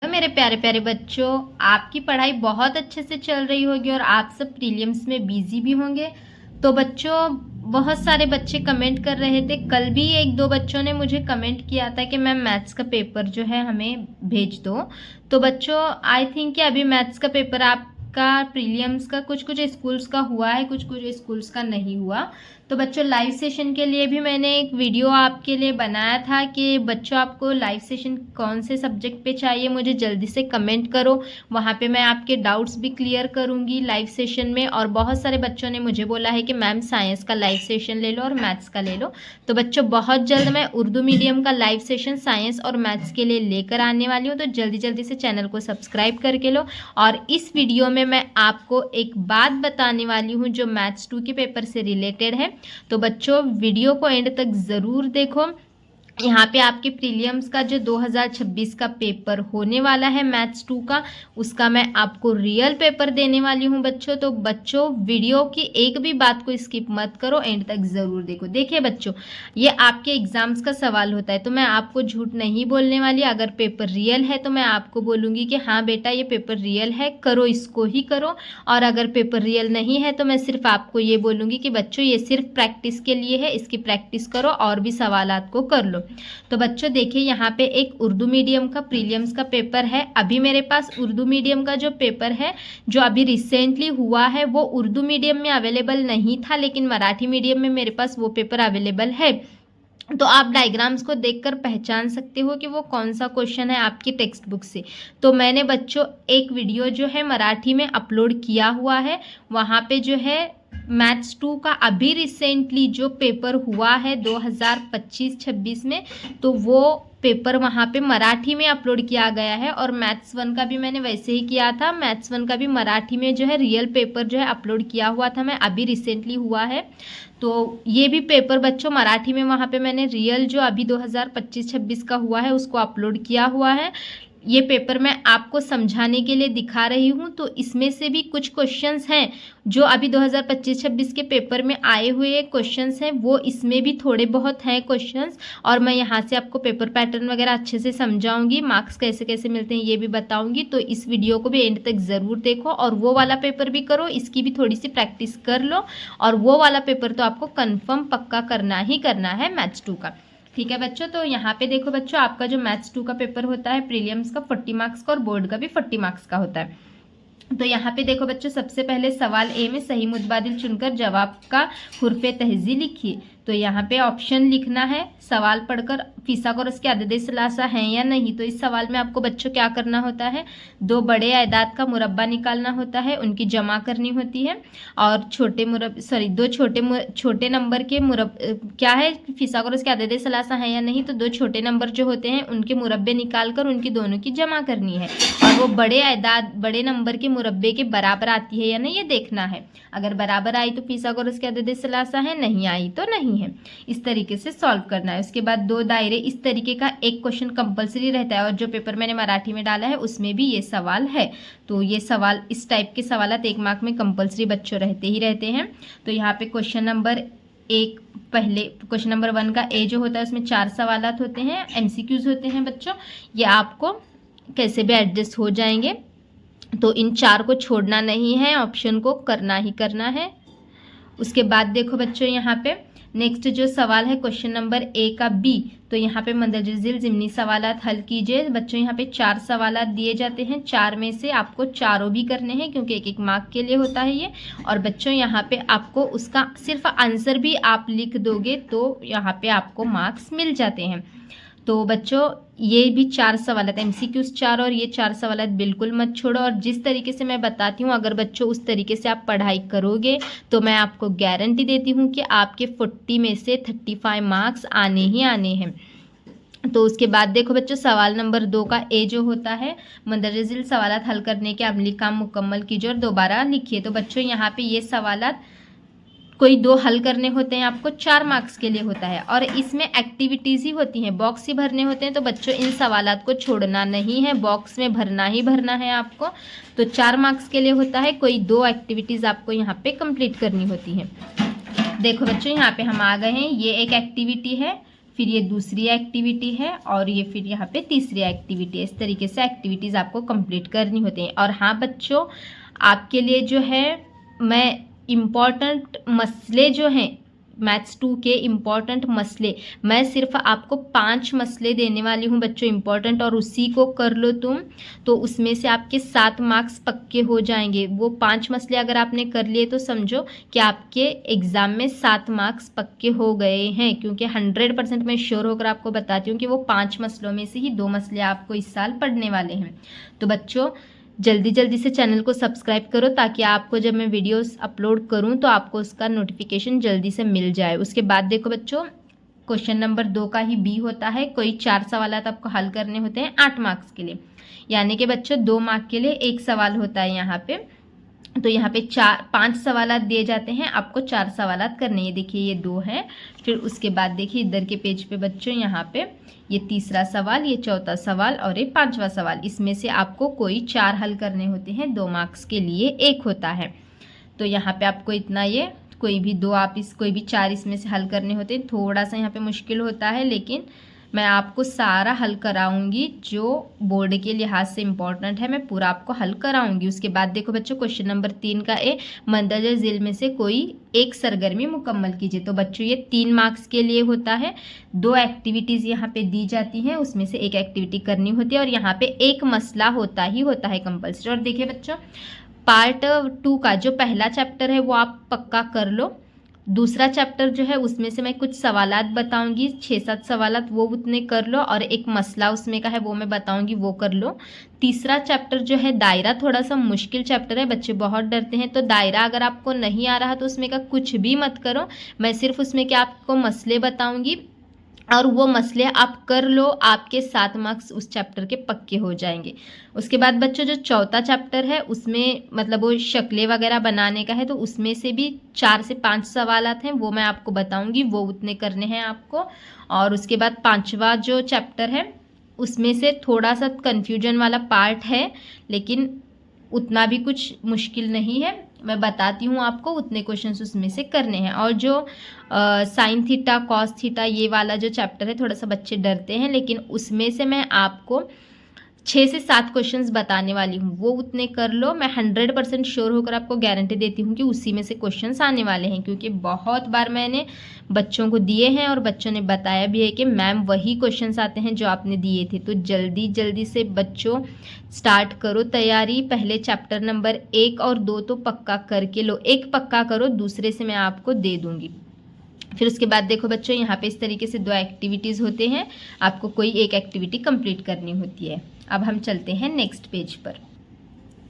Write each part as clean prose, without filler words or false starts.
तो मेरे प्यारे प्यारे बच्चों, आपकी पढ़ाई बहुत अच्छे से चल रही होगी और आप सब प्रीलिम्स में बिजी भी होंगे। तो बच्चों, बहुत सारे बच्चे कमेंट कर रहे थे। कल भी एक दो बच्चों ने मुझे कमेंट किया था कि मैम मैथ्स का पेपर जो है हमें भेज दो। तो बच्चों, आई थिंक कि अभी मैथ्स का पेपर आपका प्रीलिम्स का कुछ कुछ स्कूल्स का हुआ है, कुछ कुछ स्कूल्स का नहीं हुआ। तो बच्चों, लाइव सेशन के लिए भी मैंने एक वीडियो आपके लिए बनाया था कि बच्चों आपको लाइव सेशन कौन से सब्जेक्ट पे चाहिए, मुझे जल्दी से कमेंट करो। वहाँ पे मैं आपके डाउट्स भी क्लियर करूँगी लाइव सेशन में। और बहुत सारे बच्चों ने मुझे बोला है कि मैम साइंस का लाइव सेशन ले लो और मैथ्स का ले लो। तो बच्चों, बहुत जल्द मैं उर्दू मीडियम का लाइव सेशन साइंस और मैथ्स के लिए लेकर आने वाली हूँ। तो जल्दी जल्दी से चैनल को सब्सक्राइब करके लो। और इस वीडियो में मैं आपको एक बात बताने वाली हूँ जो मैथ्स 2 के पेपर से रिलेटेड है। तो बच्चों, वीडियो को एंड तक ज़रूर देखो। यहाँ पे आपके प्रीलिम्स का जो 2026 का पेपर होने वाला है मैथ्स 2 का, उसका मैं आपको रियल पेपर देने वाली हूँ बच्चों। तो बच्चों, वीडियो की एक भी बात को स्किप मत करो, एंड तक ज़रूर देखो। देखिए बच्चों, ये आपके एग्जाम्स का सवाल होता है, तो मैं आपको झूठ नहीं बोलने वाली। अगर पेपर रियल है तो मैं आपको बोलूँगी कि हाँ बेटा ये पेपर रियल है, करो, इसको ही करो। और अगर पेपर रियल नहीं है तो मैं सिर्फ आपको ये बोलूँगी कि बच्चों ये सिर्फ प्रैक्टिस के लिए है, इसकी प्रैक्टिस करो और भी सवालात को कर लो। तो बच्चों देखिए, यहाँ पे एक उर्दू मीडियम का प्रीलिम्स का पेपर है। अभी मेरे पास उर्दू मीडियम का जो पेपर है जो अभी रिसेंटली हुआ है वो उर्दू मीडियम में अवेलेबल नहीं था, लेकिन मराठी मीडियम में मेरे पास वो पेपर अवेलेबल है। तो आप डायग्राम्स को देखकर पहचान सकते हो कि वो कौन सा क्वेश्चन है आपकी टेक्स्ट बुक से। तो मैंने बच्चों एक वीडियो जो है मराठी में अपलोड किया हुआ है, वहाँ पे जो है मैथ्स 2 का अभी रिसेंटली जो पेपर हुआ है 2025-26 में, तो वो पेपर वहाँ पे मराठी में अपलोड किया गया है। और मैथ्स 1 का भी मैंने वैसे ही किया था। मैथ्स 1 का भी मराठी में जो है रियल पेपर जो है अपलोड किया हुआ था, मैं अभी रिसेंटली हुआ है। तो ये भी पेपर बच्चों मराठी में वहाँ पे मैंने रियल जो अभी 2025-26 का हुआ है उसको अपलोड किया हुआ है। ये पेपर मैं आपको समझाने के लिए दिखा रही हूँ। तो इसमें से भी कुछ क्वेश्चंस हैं जो अभी 2025-26 के पेपर में आए हुए क्वेश्चंस हैं, वो इसमें भी थोड़े बहुत हैं क्वेश्चंस। और मैं यहाँ से आपको पेपर पैटर्न वगैरह अच्छे से समझाऊंगी, मार्क्स कैसे कैसे मिलते हैं ये भी बताऊंगी। तो इस वीडियो को भी एंड तक ज़रूर देखो और वो वाला पेपर भी करो, इसकी भी थोड़ी सी प्रैक्टिस कर लो। और वो वाला पेपर तो आपको कन्फर्म पक्का करना ही करना है मैथ्स 2 का। ठीक है बच्चों, तो यहाँ पे देखो बच्चों, आपका जो मैथ्स 2 का पेपर होता है प्रीलिम्स का 40 मार्क्स का और बोर्ड का भी 40 मार्क्स का होता है। तो यहाँ पे देखो बच्चों, सबसे पहले सवाल ए में सही मुतबादिल चुनकर जवाब का हुर्फ़े तहज़ी लिखिए। तो यहाँ पे ऑप्शन लिखना है, सवाल पढ़कर फिसागोरस के अदद सलासा हैं या नहीं। तो इस सवाल में आपको बच्चों क्या करना होता है, दो बड़े आयदाद का मुरब्बा निकालना होता है, उनकी जमा करनी होती है। और दो छोटे नंबर के क्या है, फिसागोरस के अदद सलासा हैं या नहीं। तो दो छोटे नंबर जो होते हैं उनके मुरब्बे निकाल कर उनकी दोनों की जमा करनी है। और वो बड़े नंबर के मुरब्बे के बराबर आती है या नहीं ये देखना है। अगर बराबर आई तो फिसागोरस के अदद सलासा है, नहीं आई तो नहीं है। इस तरीके से सॉल्व करना है। उसके बाद दो दायरे, इस तरीके का एक क्वेश्चन कंपलसरी रहता है और जो पेपर मैंने मराठी में डाला है उसमें भी ये सवाल है। तो ये सवाल, इस टाइप के सवाल 1 मार्क में कंपलसरी बच्चों रहते ही रहते हैं। तो यहाँ पे क्वेश्चन नंबर 1 का ए जो होता है उसमें 4 सवालात होते हैं, MCQs होते हैं बच्चों। ये आपको कैसे भी एडजस्ट हो जाएंगे, तो इन 4 को छोड़ना नहीं है, ऑप्शन को करना ही करना है। उसके बाद देखो बच्चों, यहाँ पे नेक्स्ट जो सवाल है क्वेश्चन नंबर ए का बी। तो यहाँ पे मंदरजिल ज़िमनी सवालात हल कीजिए। बच्चों यहाँ पे 4 सवालात दिए जाते हैं, 4 में से आपको चारों भी करने हैं क्योंकि 1-1 मार्क के लिए होता है ये। और बच्चों यहाँ पे आपको उसका सिर्फ आंसर भी आप लिख दोगे तो यहाँ पे आपको मार्क्स मिल जाते हैं। तो बच्चों, ये भी 4 सवालात MCQs 4 और ये 4 सवालात बिल्कुल मत छोड़ो। और जिस तरीके से मैं बताती हूँ, अगर बच्चों उस तरीके से आप पढ़ाई करोगे तो मैं आपको गारंटी देती हूँ कि आपके 40 में से 35 मार्क्स आने ही आने हैं। तो उसके बाद देखो बच्चों, सवाल नंबर 2 का ए जो होता है, मंदरजिल सवालात हल करने के अमली काम मुकम्मल कीजिए और दोबारा लिखिए। तो बच्चों यहाँ पे ये सवालात कोई 2 हल करने होते हैं, आपको 4 मार्क्स के लिए होता है। और इसमें एक्टिविटीज़ ही होती हैं, बॉक्स ही भरने होते हैं। तो बच्चों इन सवालात को छोड़ना नहीं है, बॉक्स में भरना ही भरना है आपको। तो 4 मार्क्स के लिए होता है, कोई 2 एक्टिविटीज़ आपको यहाँ पे कंप्लीट करनी होती है। देखो बच्चों, यहाँ पे हम आ गए हैं, ये एक एक्टिविटी है, फिर ये दूसरी एक्टिविटी है और ये फिर यहाँ पे तीसरी एक्टिविटी है। इस तरीके से एक्टिविटीज़ आपको कंप्लीट करनी होती हैं। और हाँ बच्चों, आपके लिए जो है मैं इम्पॉर्टेंट मसले जो हैं मैथ्स 2 के इम्पॉर्टेंट मसले, मैं सिर्फ आपको 5 मसले देने वाली हूँ बच्चों इम्पॉर्टेंट, और उसी को कर लो तुम, तो उसमें से आपके 7 मार्क्स पक्के हो जाएंगे। वो 5 मसले अगर आपने कर लिए तो समझो कि आपके एग्ज़ाम में 7 मार्क्स पक्के हो गए हैं, क्योंकि 100% मैं श्योर होकर आपको बताती हूँ कि वो 5 मसलों में से ही 2 मसले आपको इस साल पढ़ने वाले हैं। तो बच्चों जल्दी जल्दी से चैनल को सब्सक्राइब करो, ताकि आपको जब मैं वीडियोस अपलोड करूं तो आपको उसका नोटिफिकेशन जल्दी से मिल जाए। उसके बाद देखो बच्चों, क्वेश्चन नंबर 2 का ही बी होता है। कोई 4 सवाल आपको हल करने होते हैं 8 मार्क्स के लिए, यानी कि बच्चों 2 मार्क के लिए 1 सवाल होता है यहाँ पे। तो यहाँ पे 5 सवालात दिए जाते हैं, आपको 4 सवालात करने हैं। देखिए ये 2 है, फिर उसके बाद देखिए इधर के पेज पे बच्चों यहाँ पे ये तीसरा सवाल, ये चौथा सवाल और ये 5वां सवाल। इसमें से आपको कोई 4 हल करने होते हैं, 2 मार्क्स के लिए 1 होता है। तो यहाँ पे आपको इतना, ये कोई भी 2 आप कोई भी 4 इसमें से हल करने होते हैं। थोड़ा सा यहाँ पे मुश्किल होता है, लेकिन मैं आपको सारा हल कराऊंगी जो बोर्ड के लिहाज से इम्पोर्टेंट है, मैं पूरा आपको हल कराऊंगी। उसके बाद देखो बच्चों, क्वेश्चन नंबर 3 का ए, मंदरजा झील में से कोई एक सरगर्मी मुकम्मल कीजिए। तो बच्चों ये 3 मार्क्स के लिए होता है। 2 एक्टिविटीज़ यहाँ पे दी जाती हैं, उसमें से एक एक्टिविटी करनी होती है, और यहाँ पे एक मसला होता है कंपल्सरी। और देखिए बच्चों, पार्ट 2 का जो पहला चैप्टर है वो आप पक्का कर लो। दूसरा चैप्टर जो है उसमें से मैं कुछ सवालात बताऊंगी, 6-7 सवालात, वो उतने कर लो, और एक मसला उसमें का है वो मैं बताऊंगी, वो कर लो। तीसरा चैप्टर जो है दायरा, थोड़ा सा मुश्किल चैप्टर है, बच्चे बहुत डरते हैं, तो दायरा अगर आपको नहीं आ रहा तो उसमें का कुछ भी मत करो, मैं सिर्फ उसमें क्या आपको मसले बताऊंगी और वो मसले आप कर लो, आपके 7 मार्क्स उस चैप्टर के पक्के हो जाएंगे। उसके बाद बच्चों जो चौथा चैप्टर है उसमें मतलब वो शक्लें वगैरह बनाने का है, तो उसमें से भी 4 से 5 सवालात हैं, वो मैं आपको बताऊंगी, वो उतने करने हैं आपको। और उसके बाद 5वां जो चैप्टर है उसमें से थोड़ा सा कन्फ्यूजन वाला पार्ट है, लेकिन उतना भी कुछ मुश्किल नहीं है, मैं बताती हूँ आपको, उतने क्वेश्चंस उसमें से करने हैं। और जो साइन थीटा कॉस थीटा ये वाला जो चैप्टर है थोड़ा सा बच्चे डरते हैं, लेकिन उसमें से मैं आपको 6 से 7 क्वेश्चंस बताने वाली हूँ, वो उतने कर लो। मैं 100% श्योर होकर आपको गारंटी देती हूँ कि उसी में से क्वेश्चंस आने वाले हैं, क्योंकि बहुत बार मैंने बच्चों को दिए हैं और बच्चों ने बताया भी है कि मैम वही क्वेश्चंस आते हैं जो आपने दिए थे। तो जल्दी जल्दी से बच्चों स्टार्ट करो तैयारी। पहले चैप्टर नंबर 1 और 2 तो पक्का करके लो, 1 पक्का करो, दूसरे से मैं आपको दे दूँगी। फिर उसके बाद देखो बच्चों, यहाँ पे इस तरीके से 2 एक्टिविटीज़ होते हैं, आपको कोई एक एक्टिविटी कंप्लीट करनी होती है। अब हम चलते हैं नेक्स्ट पेज पर।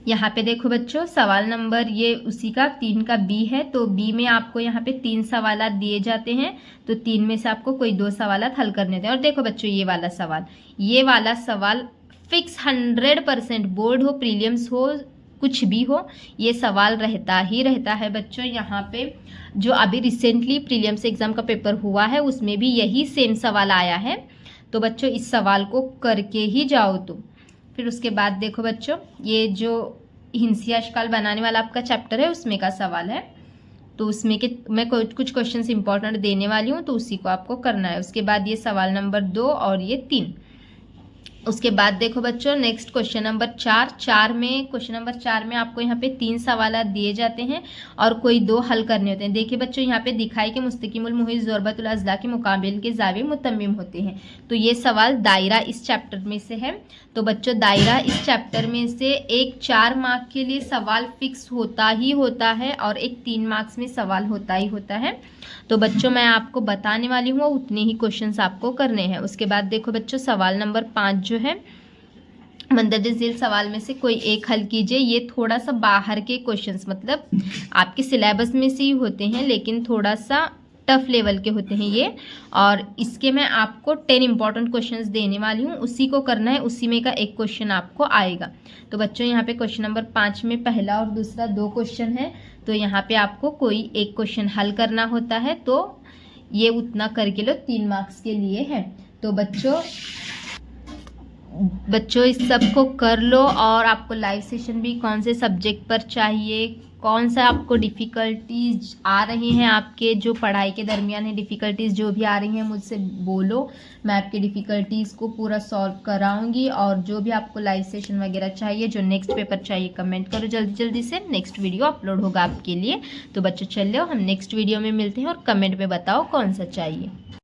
यहाँ पे देखो बच्चों, सवाल नंबर ये उसी का 3 का बी है, तो बी में आपको यहाँ पे 3 सवालात दिए जाते हैं, तो 3 में से आपको कोई 2 सवालात हल करने होते हैं। और देखो बच्चों, ये वाला सवाल फिक्स 100%, बोर्ड हो प्रीलियम्स हो कुछ भी हो, ये सवाल रहता ही रहता है बच्चों। यहाँ पे जो अभी रिसेंटली प्रीलियम्स एग्जाम का पेपर हुआ है उसमें भी यही सेम सवाल आया है, तो बच्चों इस सवाल को करके ही जाओ तुम। फिर उसके बाद देखो बच्चों, ये जो हिंसी अशकाल बनाने वाला आपका चैप्टर है उसमें का सवाल है, तो उसमें के मैं कुछ क्वेश्चंस इंपॉर्टेंट देने वाली हूँ, तो उसी को आपको करना है। उसके बाद ये सवाल नंबर 2 और ये 3। उसके बाद देखो बच्चों, नेक्स्ट क्वेश्चन नंबर 4 में, क्वेश्चन नंबर 4 में आपको यहाँ पे 3 सवाल दिए जाते हैं और कोई 2 हल करने होते हैं। देखिए बच्चों, यहाँ पे दिखाई कि मुस्तकिमुल मुहित ज़रबतुल अज़ला के मुकाबिल के ज़ाविये मुतम्मिम होते हैं, तो ये सवाल दायरा इस चैप्टर में से है। तो बच्चों दायरा इस चैप्टर में से एक 4 मार्क के लिए सवाल फिक्स होता ही होता है और एक 3 मार्क्स में सवाल होता ही होता है। तो बच्चों मैं आपको बताने वाली हूँ उतने ही क्वेश्चंस आपको करने हैं। उसके बाद देखो बच्चों, सवाल नंबर 5 जो है, मंदरजा झील सवाल में से कोई एक हल कीजिए। ये थोड़ा सा बाहर के क्वेश्चंस, मतलब आपके सिलेबस में से ही होते हैं लेकिन थोड़ा सा टफ लेवल के होते हैं ये, और इसके मैं आपको 10 इंपॉर्टेंट क्वेश्चंस देने वाली हूँ, उसी को करना है, उसी में का एक क्वेश्चन आपको आएगा। तो बच्चों यहाँ पे क्वेश्चन नंबर 5 में पहला और दूसरा 2 क्वेश्चन है, तो यहाँ पे आपको कोई एक क्वेश्चन हल करना होता है, तो ये उतना करके लो, 3 मार्क्स के लिए है। तो बच्चों बच्चों इस सब को कर लो। और आपको लाइव सेशन भी कौन से सब्जेक्ट पर चाहिए, कौन सा आपको डिफ़िकल्टीज आ रही हैं, आपके जो पढ़ाई के दरमियान है डिफ़िकल्टीज़ जो भी आ रही हैं मुझसे बोलो, मैं आपकी डिफ़िकल्टीज़ को पूरा सॉल्व कराऊंगी। और जो भी आपको लाइव सेशन वगैरह चाहिए, जो नेक्स्ट पेपर चाहिए, कमेंट करो जल्दी जल्दी से, नेक्स्ट वीडियो अपलोड होगा आपके लिए। तो बच्चों चलो हम नेक्स्ट वीडियो में मिलते हैं और कमेंट में बताओ कौन सा चाहिए।